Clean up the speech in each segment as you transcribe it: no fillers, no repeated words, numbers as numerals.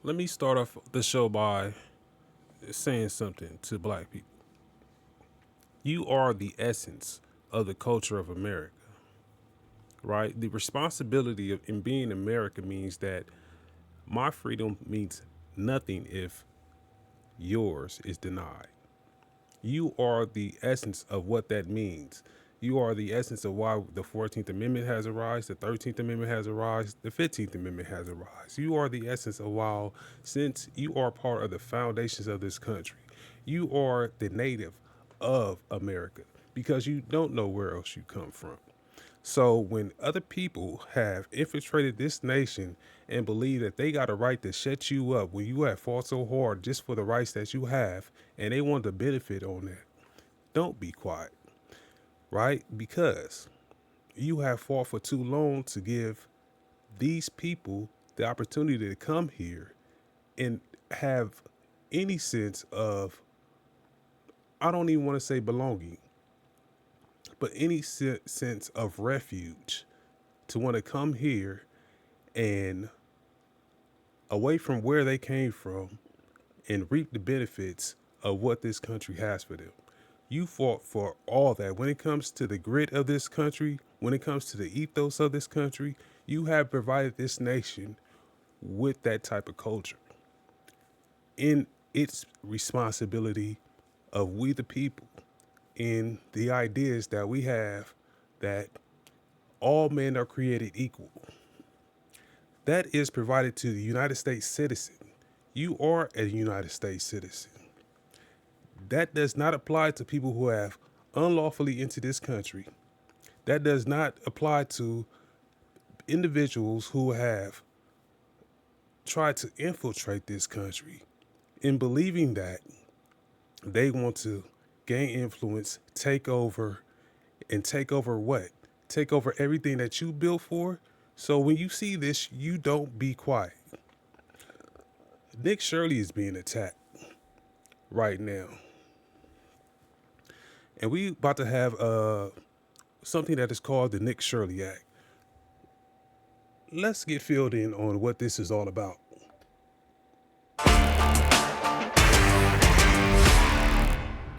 Let me start off the show by saying something to black people. You are the essence of the culture of America, right? The responsibility of in being America means that my freedom means nothing if yours is denied. You are the essence of what that means. You are the essence of why the 14th Amendment has arisen, the 13th Amendment has arisen, the 15th Amendment has arisen. You are the essence of why, since you are part of the foundations of this country, you are the native of America because you don't know where else you come from. So when other people have infiltrated this nation and believe that they got a right to shut you up when you have fought so hard just for the rights that you have, and they want to benefit on that, don't be quiet, right? Because you have fought for too long to give these people the opportunity to come here and have any sense of, I don't even want to say belonging, but any sense of refuge to want to come here and away from where they came from and reap the benefits of what this country has for them. You fought for all that. When it comes to the grit of this country, when it comes to the ethos of this country, you have provided this nation with that type of culture. In its responsibility of we the people, in the ideas that we have that all men are created equal. That is provided to the United States citizen. You are a United States citizen. That does not apply to people who have unlawfully entered this country. That does not apply to individuals who have tried to infiltrate this country in believing that they want to gain influence, take over, and take over what? Take over everything that you built for. So when you see this, you don't be quiet. Nick Shirley is being attacked right now. And we about to have something that is called the Nick Shirley Act. Let's get filled in on what this is all about.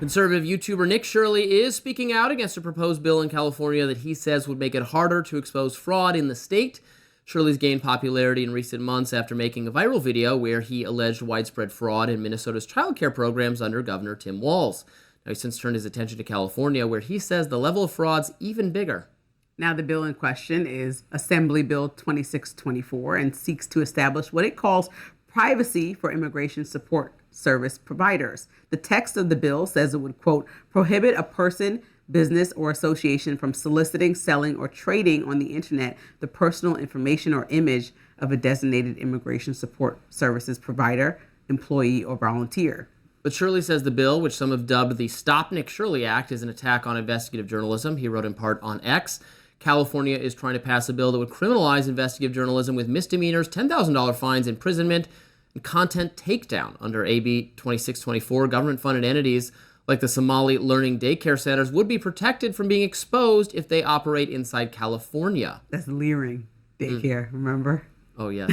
Conservative YouTuber Nick Shirley is speaking out against a proposed bill in California that he says would make it harder to expose fraud in the state. Shirley's gained popularity in recent months after making a viral video where he alleged widespread fraud in Minnesota's childcare programs under Governor Tim Walz. Now, he's since turned his attention to California, where he says the level of fraud's even bigger. Now, the bill in question is Assembly Bill 2624 and seeks to establish what it calls privacy for immigration support service providers. The text of the bill says it would, quote, prohibit a person, business, or association from soliciting, selling, or trading on the internet the personal information or image of a designated immigration support services provider, employee, or volunteer. But Shirley says the bill, which some have dubbed the Stop Nick Shirley Act, is an attack on investigative journalism. He wrote in part on X. California is trying to pass a bill that would criminalize investigative journalism with misdemeanors, $10,000 fines, imprisonment, and content takedown. Under AB 2624, government-funded entities like the Somali Learning Daycare Centers would be protected from being exposed if they operate inside California. That's Leering Daycare, remember? Oh, yes.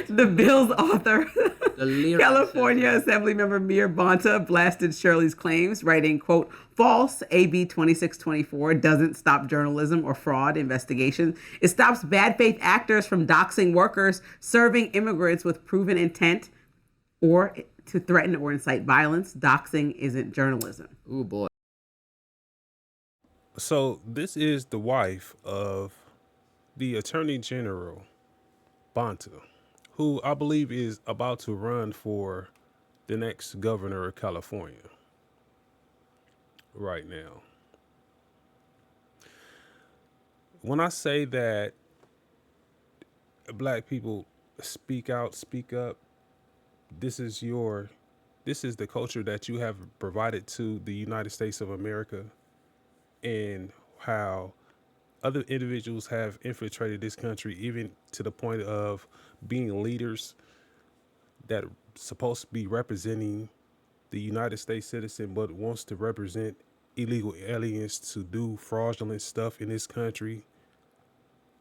The bill's author, The California Assemblymember Mia Bonita, blasted Shirley's claims, writing, quote, false, AB 2624 doesn't stop journalism or fraud investigations. It stops bad faith actors from doxing workers, serving immigrants with proven intent, or to threaten or incite violence. Doxing isn't journalism. Ooh, boy. So this is the wife of the Attorney General, Bonta, who I believe is about to run for the next governor of California right now. When I say that black people speak out, speak up, this is the culture that you have provided to the United States of America, and how other individuals have infiltrated this country, even to the point of being leaders that are supposed to be representing the United States citizen, but wants to represent illegal aliens to do fraudulent stuff in this country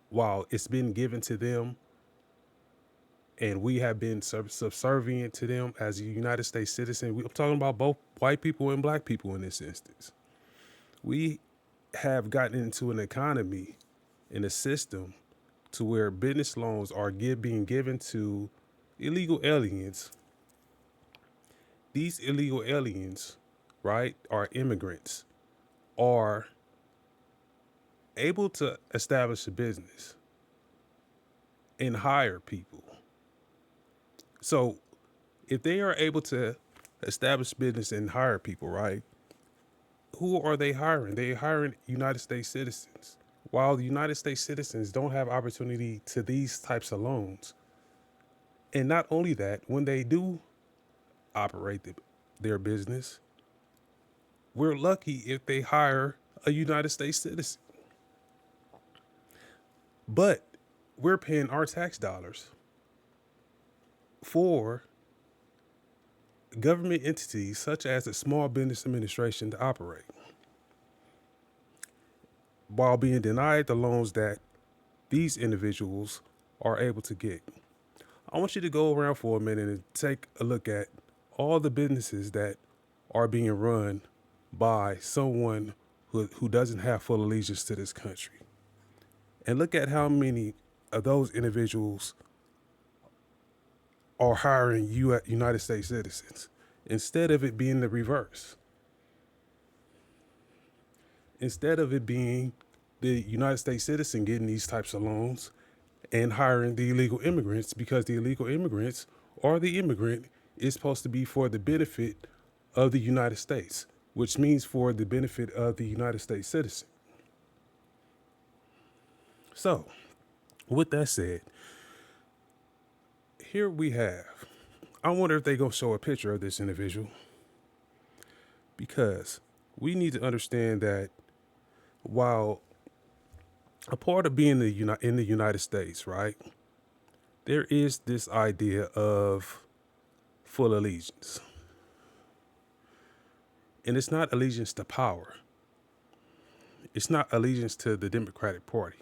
while it's been given to them. and we have been subservient to them as a United States citizen. I'm talking about both white people and black people in this instance. We have gotten into an economy in a system to where business loans are being given to illegal aliens. These illegal aliens, right, are immigrants, are able to establish a business and hire people. So if they are able to establish business and hire people, right, who are they hiring? They're hiring United States citizens. While the United States citizens don't have opportunity to these types of loans. And not only that, when they do operate their business, we're lucky if they hire a United States citizen. But we're paying our tax dollars for government entities such as the Small Business Administration to operate, while being denied the loans that these individuals are able to get. I want you to go around for a minute and take a look at all the businesses that are being run by someone who doesn't have full allegiance to this country. And look at how many of those individuals are hiring United States citizens instead of it being the reverse. Instead of it being the United States citizen getting these types of loans and hiring the illegal immigrants, because the illegal immigrants or the immigrant is supposed to be for the benefit of the United States, which means for the benefit of the United States citizen. So, with that said, here we have, I wonder if they're going to show a picture of this individual, because we need to understand that while a part of being in the United States, right, there is this idea of full allegiance. And it's not allegiance to power. It's not allegiance to the Democratic Party.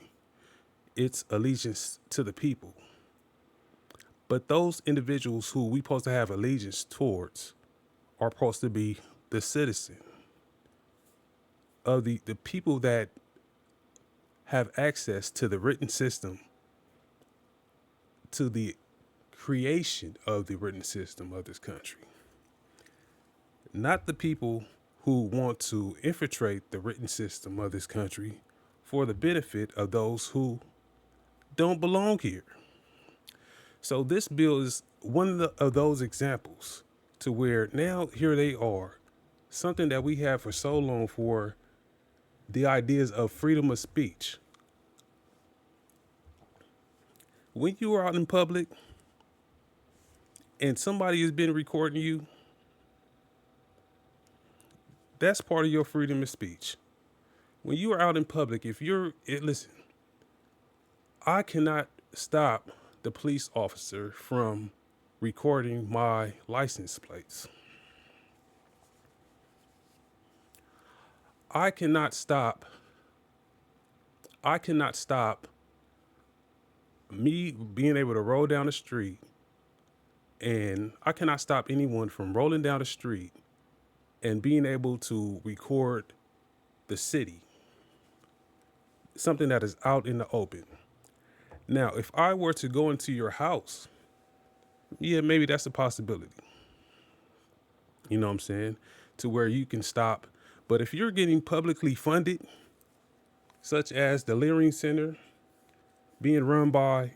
It's allegiance to the people. But those individuals who we supposed to have allegiance towards are supposed to be the citizen of the people that have access to the written system, to the creation of the written system of this country. Not the people who want to infiltrate the written system of this country for the benefit of those who don't belong here. So this bill is one of those examples to where now here they are, something that we have for so long for the ideas of freedom of speech. When you are out in public and somebody has been recording you, that's part of your freedom of speech. When you are out in public, listen, I cannot stop the police officer from recording my license plates. I cannot stop me being able to roll down the street, and I cannot stop anyone from rolling down the street and being able to record the city, something that is out in the open. Now, if I were to go into your house, yeah, maybe that's a possibility. You know what I'm saying? To where you can stop. But if you're getting publicly funded, such as the Leering Center, being run by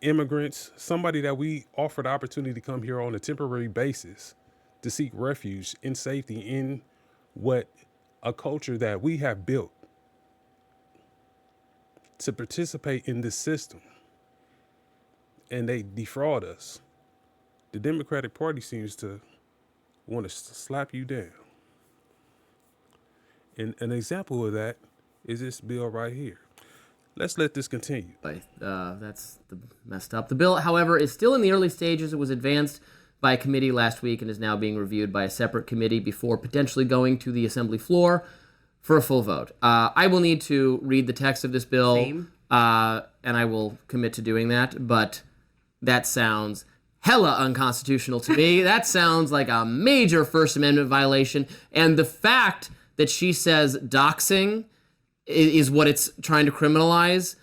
immigrants, somebody that we offered the opportunity to come here on a temporary basis to seek refuge in safety in what a culture that we have built to participate in this system, and they defraud us. The Democratic Party seems to want to slap you down. And an example of that is this bill right here. Let's let this continue. That's messed up. The bill, however, is still in the early stages. It was advanced by a committee last week and is now being reviewed by a separate committee before potentially going to the Assembly floor for a full vote. I will need to read the text of this bill, Same. And I will commit to doing that. But that sounds hella unconstitutional to me. That sounds like a major First Amendment violation. And the fact that she says doxing is what it's trying to criminalize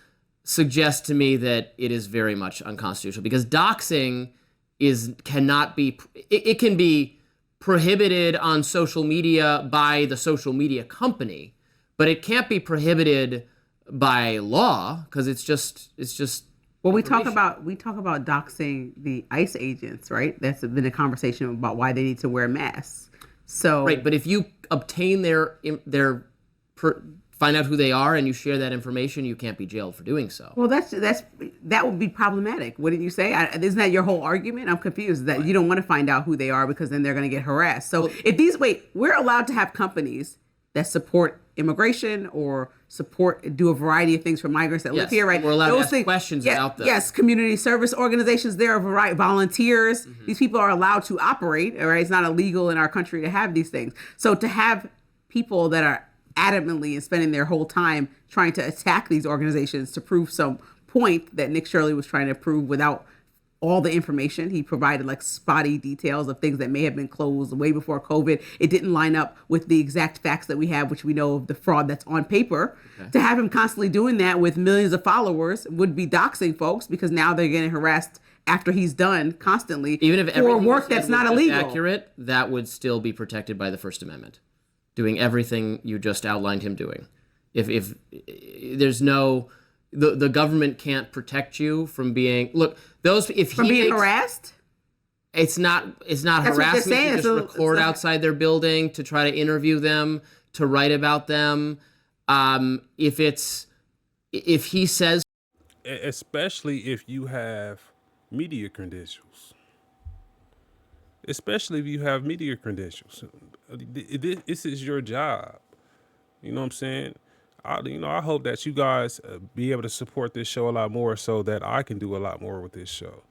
suggests to me that it is very much unconstitutional, because doxing cannot be, it can be prohibited on social media by the social media company, but it can't be prohibited by law, because it's just Well, we talk about doxing the ICE agents, right? That's been a conversation about why they need to wear masks. So right. But if you obtain find out who they are and you share that information, you can't be jailed for doing so. well, that would be problematic. Wouldn't you say? Isn't that your whole argument? I'm confused that you don't want to find out who they are because then they're going to get harassed. So we're allowed to have companies that support immigration or do a variety of things for migrants that live here, right? We're allowed to ask questions about them. Yes, community service organizations, there are variety, volunteers. Mm-hmm. These people are allowed to operate, all right? It's not illegal in our country to have these things. So to have people that are adamantly and spending their whole time trying to attack these organizations to prove some point that Nick Shirley was trying to prove without all the information. He provided like spotty details of things that may have been closed way before COVID. It didn't line up with the exact facts that we have, which we know of the fraud that's on paper. Okay. To have him constantly doing that with millions of followers would be doxing folks, because now they're getting harassed after he's done constantly, even if for work that's not illegal. Accurate, that would still be protected by the First Amendment. Doing everything you just outlined him doing. If there's no, the government can't protect you from being, being harassed. It's not harassment to just record outside their building, to try to interview them, to write about them. If he says, especially if you have media credentials. Especially if you have media credentials. This is your job. You know what I'm saying? I hope that you guys be able to support this show a lot more so that I can do a lot more with this show.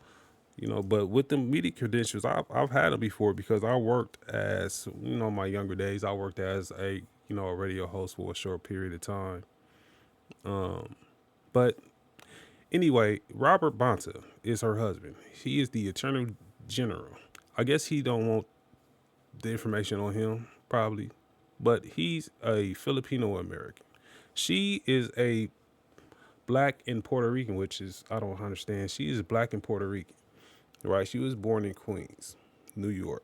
But with the media credentials, I've had them before, because I worked as, my younger days, I worked as a radio host for a short period of time. But anyway, Robert Bonta is her husband. He is the Attorney General. I guess he don't want the information on him, probably, but he's a Filipino American. She is a black and Puerto Rican, which is, I don't understand. She is black and Puerto Rican, right? She was born in Queens, New York.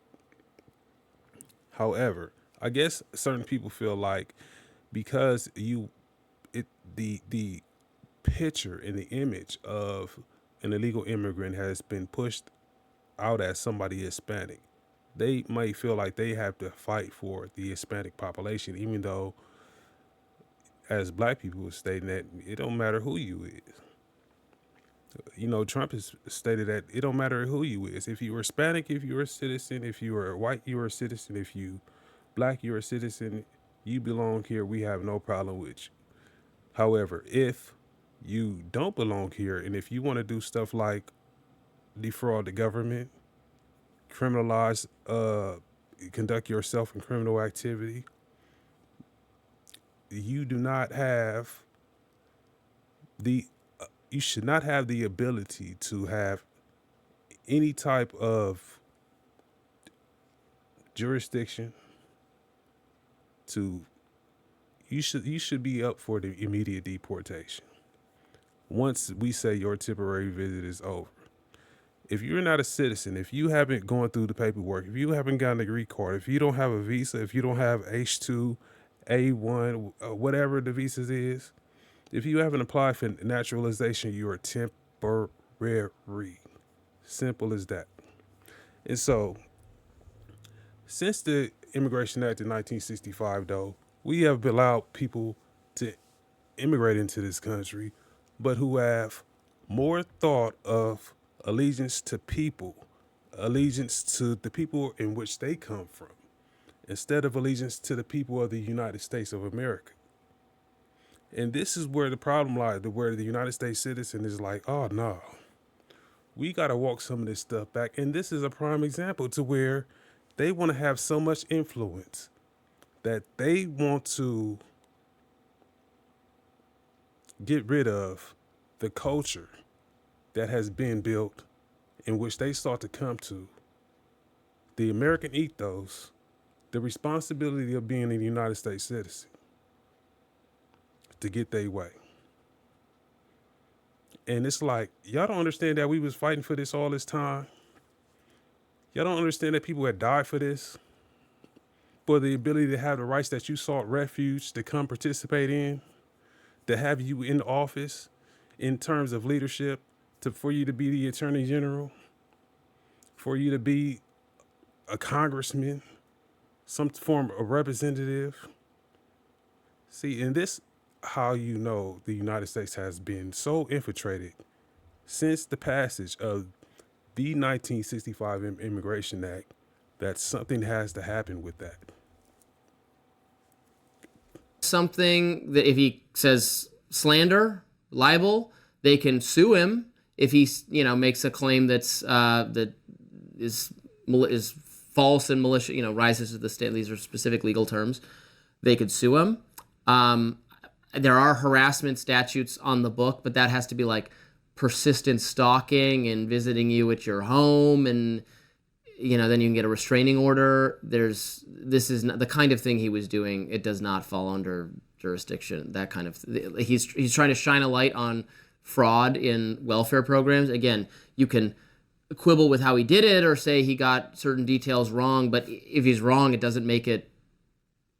However, I guess certain people feel like because the picture and the image of an illegal immigrant has been pushed out as somebody Hispanic, they might feel like they have to fight for the Hispanic population, even though, as black people were stating, that it don't matter who you is. Trump has stated that it don't matter who you is. If you're Hispanic, if you're a citizen, if you are white, you're a citizen. If you black, you're a citizen. You belong here. We have no problem with you. However, if you don't belong here, and if you want to do stuff like defraud the government, criminalize, conduct yourself in criminal activity, you do not have you should not have the ability to have any type of jurisdiction you should be up for the immediate deportation once we say your temporary visit is over. If you're not a citizen, if you haven't gone through the paperwork, if you haven't gotten a green card, if you don't have a visa, if you don't have H2, A1, whatever the visas is, if you haven't applied for naturalization, you are temporary. Simple as that. And so, since the Immigration Act of 1965, though, we have allowed people to immigrate into this country, but who have more thought of allegiance to people, allegiance to the people in which they come from, instead of allegiance to the people of the United States of America. And this is where the problem lies, where the United States citizen is like, oh no, we got to walk some of this stuff back. And this is a prime example to where they want to have so much influence that they want to get rid of the culture that has been built in which they sought to come to the American ethos, the responsibility of being a United States citizen to get their way. And it's like, y'all don't understand that we was fighting for this all this time. Y'all don't understand that people had died for this, for the ability to have the rights that you sought refuge to come participate in, to have you in office in terms of leadership, for you to be the attorney general, for you to be a congressman, some form of representative. See, and this how you know the United States has been so infiltrated since the passage of the 1965 Immigration Act that something has to happen with that. Something that if he says slander, libel, they can sue him. If he, makes a claim that's that is false and malicious, rises to the state. These are specific legal terms. They could sue him. There are harassment statutes on the book, but that has to be like persistent stalking and visiting you at your home, and then you can get a restraining order. This is not the kind of thing he was doing. It does not fall under jurisdiction. That kind of he's trying to shine a light on fraud in welfare programs. Again, you can quibble with how he did it or say he got certain details wrong, but if he's wrong, it doesn't make it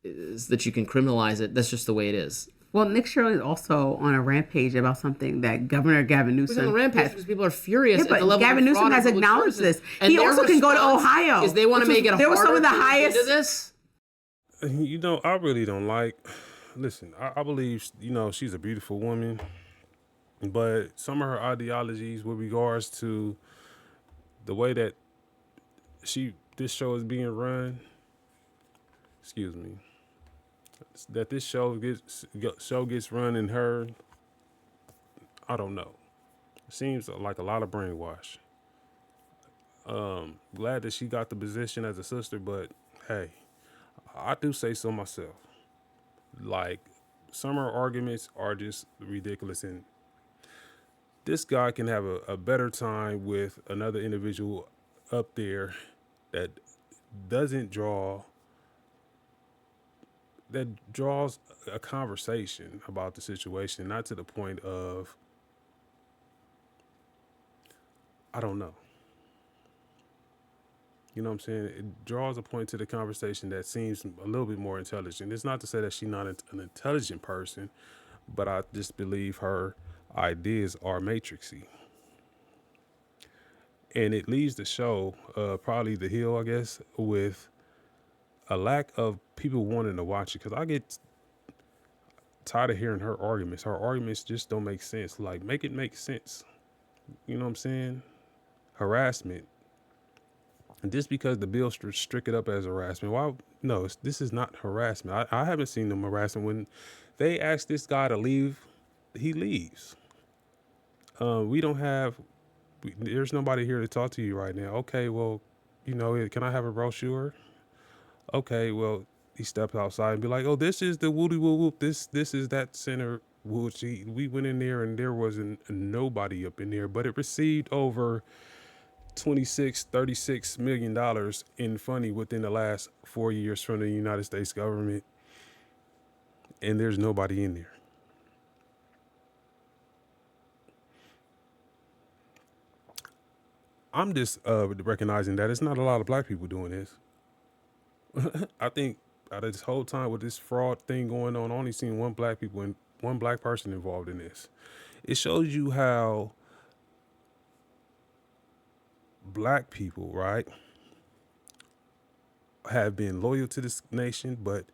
that you can criminalize it. That's just the way it is. Well, Nick Shirley is also on a rampage about something that Governor Gavin Newsom. He's on a rampage because people are furious. Yeah, but at the level Gavin of fraud Newsom has acknowledged this. He also can go to Ohio. Because they want to make it there harder was some of the to highest. Into this. I really don't like. Listen, I believe she's a beautiful woman, but some of her ideologies with regards to the way that this show is being run. Excuse me. That this show gets run in her, I don't know. It seems like a lot of brainwash. Glad that she got the position as a sister, but hey, I do say so myself. Like, some of her arguments are just ridiculous, and this guy can have a better time with another individual up there that draws a conversation about the situation, not to the point of, I don't know. You know what I'm saying? It draws a point to the conversation that seems a little bit more intelligent. It's not to say that she's not an intelligent person, but I just believe her ideas are matrixy. And it leaves the show, probably the hill, I guess, with a lack of people wanting to watch it. Because I get tired of hearing her arguments. Her arguments just don't make sense. Like, make it make sense. You know what I'm saying? Harassment. And just because the bill strict it up as harassment, why? No, this is not harassment. I haven't seen them harassing. When they ask this guy to leave, he leaves. There's nobody here to talk to you right now. Okay, well, can I have a brochure? Okay, well, he steps outside and be like, oh, this is the woody woo whoop. This is that center. We went in there and there wasn't nobody up in there, but it received over $36 million in funding within the last 4 years from the United States government. And there's nobody in there. I'm just recognizing that it's not a lot of black people doing this. I think out of this whole time with this fraud thing going on, I only seen one black person involved in this. It shows you how black people, right, have been loyal to this nation, but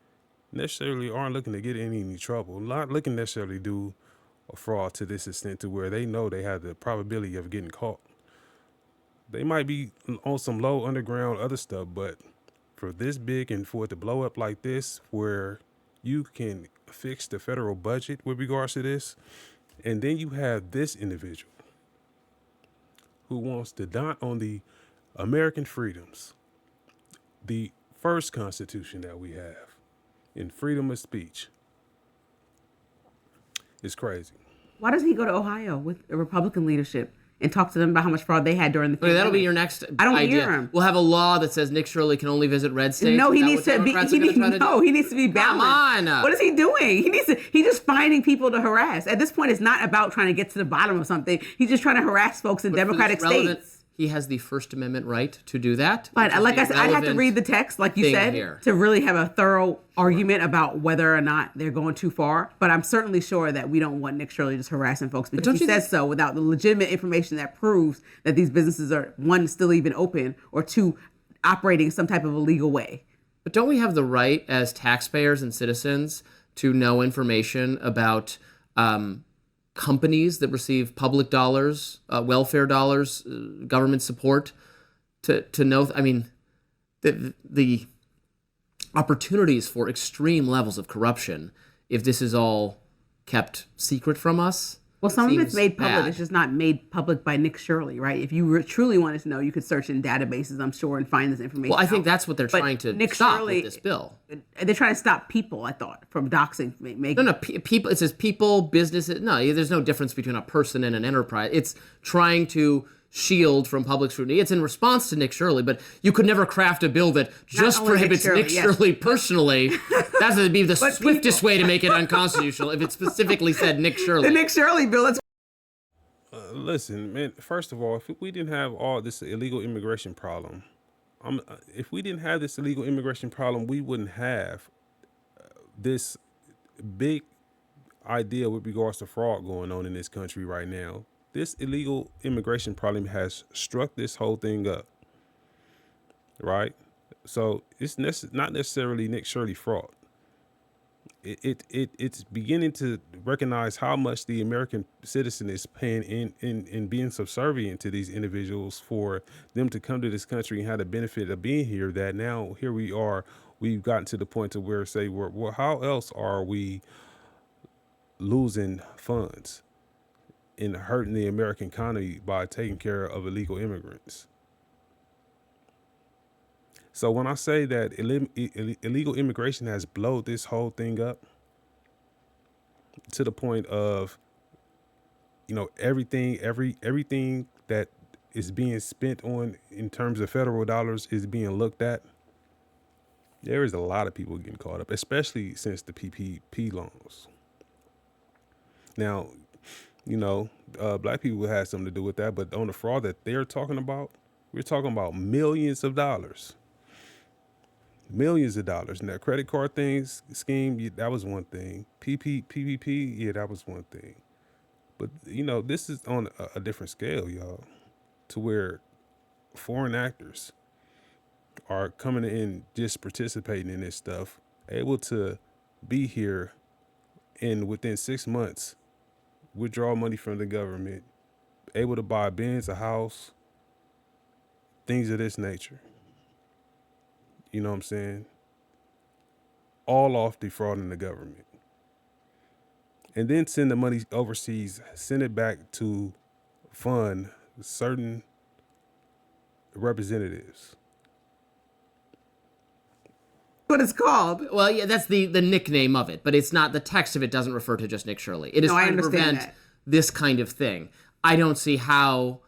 necessarily aren't looking to get in any trouble. Not looking necessarily to do a fraud to this extent to where they know they have the probability of getting caught. They might be on some low underground other stuff, but for this big and for it to blow up like this, where you can fix the federal budget with regards to this, and then you have this individual who wants to dot on the American freedoms, the first constitution that we have, in freedom of speech. It's crazy. Why doesn't he go to Ohio with a Republican leadership and talk to them about how much fraud they had during the Okay, that'll be pandemic. your next I don't idea. hear him. We'll have a law that says Nick Shirley can only visit red states. No, he Is that needs what to be. Democrats are gonna try to do? He needs to be balanced. Come on. What is he doing? He's just finding people to harass. At this point, it's not about trying to get to the bottom of something. He's just trying to harass folks in But for this Democratic relevant- states. He has the First Amendment right to do that. But which is like the I said, I'd have to relevant read the text, like you thing said, here. to really have a thorough argument about whether or not they're going too far. But I'm certainly sure that we don't want Nick Shirley just harassing folks because don't he you says so without the legitimate information that proves that these businesses are, one, still even open, or two, operating some type of illegal way. But don't we have the right as taxpayers and citizens to know information about companies that receive public dollars, welfare dollars, government support, to know? I mean, the opportunities for extreme levels of corruption, if this is all kept secret from us. Well, some of it's seems made public. bad. It's just not made public by Nick Shirley, right? If you truly wanted to know, you could search in databases, I'm sure, and find this information. Well, I think out. that's what they're But trying to Nick stop Shirley, with this bill. They're trying to stop people, I thought, from doxing. No, people. It says people, businesses. No, there's no difference between a person and an enterprise. It's trying to shield from public scrutiny. It's in response to Nick Shirley, but you could never craft a bill that just only Nick prohibits Shirley, Nick yes. Shirley personally. That's would be the But swiftest people. way to make it unconstitutional if it specifically said Nick Shirley. The Nick Shirley bill, that's Listen, man. First of all, if we didn't have all this illegal immigration problem, if we didn't have this illegal immigration problem, we wouldn't have this big idea with regards to fraud going on in this country right now. This illegal immigration problem has struck this whole thing up, right? So it's not necessarily Nick Shirley fraud. It's beginning to recognize how much the American citizen is paying in being subservient to these individuals for them to come to this country and have the benefit of being here. That now here we are, we've gotten to the point to where well, how else are we losing funds and hurting the American economy by taking care of illegal immigrants? So when I say that illegal immigration has blown this whole thing up to the point of, everything that is being spent on in terms of federal dollars is being looked at, there is a lot of people getting caught up, especially since the PPP loans. Now, black people had something to do with that, but on the fraud that they're talking about, we're talking about millions of dollars. Millions of dollars. And that credit card scheme, that was one thing. PPP, yeah, that was one thing. But, this is on a different scale, y'all, to where foreign actors are coming in, just participating in this stuff, able to be here and within 6 months, withdraw money from the government, able to buy a Benz, a house, things of this nature. You know what I'm saying? All off defrauding the government. And then send the money overseas, send it back to fund certain representatives. what it's called. Well, yeah, that's the nickname of it, but it's not. The text of it doesn't refer to just Nick Shirley. It is No, I trying to understand prevent that. this kind of thing. I don't see how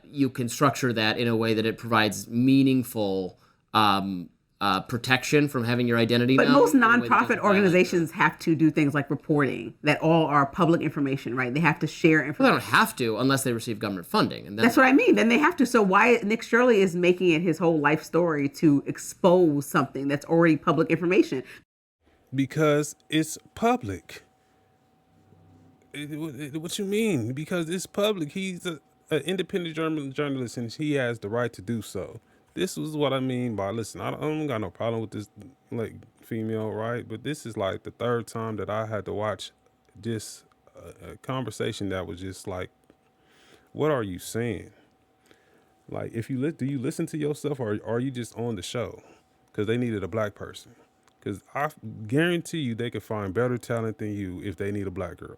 you can structure that in a way that it provides meaningful protection from having your identity But known most in a way that nonprofit doesn't violate organizations have to do things like reporting that all are public information, right? They have to share Well, they information. don't have to unless they receive government funding, and then That's what I mean. Then they have to. So why Nick Shirley is making it his whole life story to expose something that's already public information? Because it's public. What you mean? Because it's public. He's an independent journalist, and he has the right to do so. This is what I mean by, listen, I don't got no problem with this, like, female, right? But this is like the third time that I had to watch just a conversation that was just like, what are you saying? Like, do you listen to yourself, or are you just on the show because they needed a black person? Because I guarantee you they could find better talent than you if they need a black girl.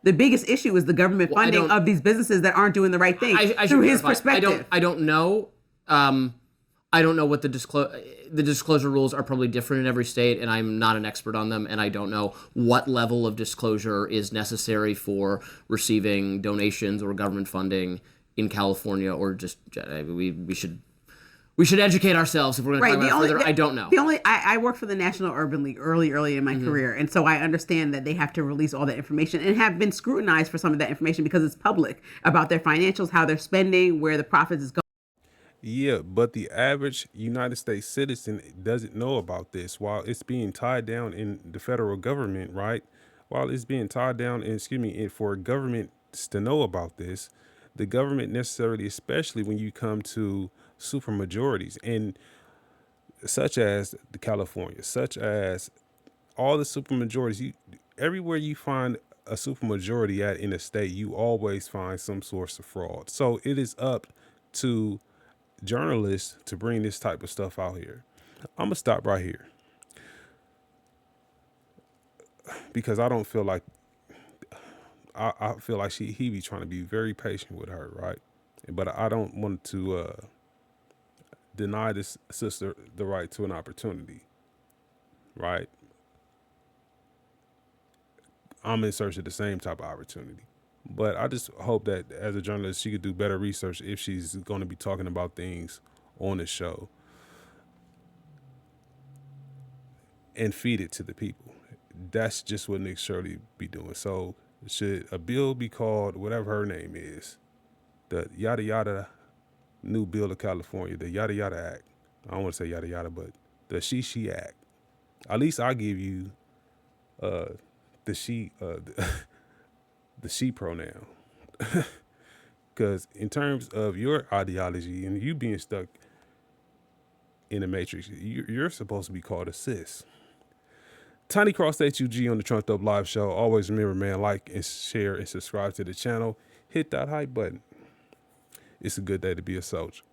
The biggest issue is the government Well, I funding don't- of these businesses that aren't doing the right thing I should through his clarify. perspective. I don't know. I don't know what the disclosure rules are, probably different in every state, and I'm not an expert on them, and I don't know what level of disclosure is necessary for receiving donations or government funding in California, or just we should educate ourselves if we're going to talk about it further. I don't know. I worked for the National Urban League early in my career, and so I understand that they have to release all that information and have been scrutinized for some of that information because it's public about their financials, how they're spending, where the profits is going. Yeah, but the average United States citizen doesn't know about this while it's being tied down in the federal government, right? While it's being tied down, and excuse me, and for governments to know about this, the government necessarily, especially when you come to super majorities, and such as the California, such as all the super majorities, everywhere you find a super majority at in a state, you always find some source of fraud. So it is up to journalists to bring this type of stuff out here. I'm gonna stop right here because I don't feel like I feel like he be trying to be very patient with her, right? But I don't want to deny this sister the right to an opportunity, right? I'm in search of the same type of opportunity. But I just hope that as a journalist, she could do better research if she's going to be talking about things on the show and feed it to the people. That's just what Nick Shirley be doing. So should a bill be called whatever her name is, the yada yada new bill of California, the yada yada act? I don't want to say yada yada, but the she act. At least I give you the she the she pronoun. Because in terms of your ideology and you being stuck in the matrix, you're supposed to be called a sis. Tiny Cross-H.U.G on the Trumped Up Live Show. Always remember, man, like and share and subscribe to the channel. Hit that hype button. It's a good day to be a soldier.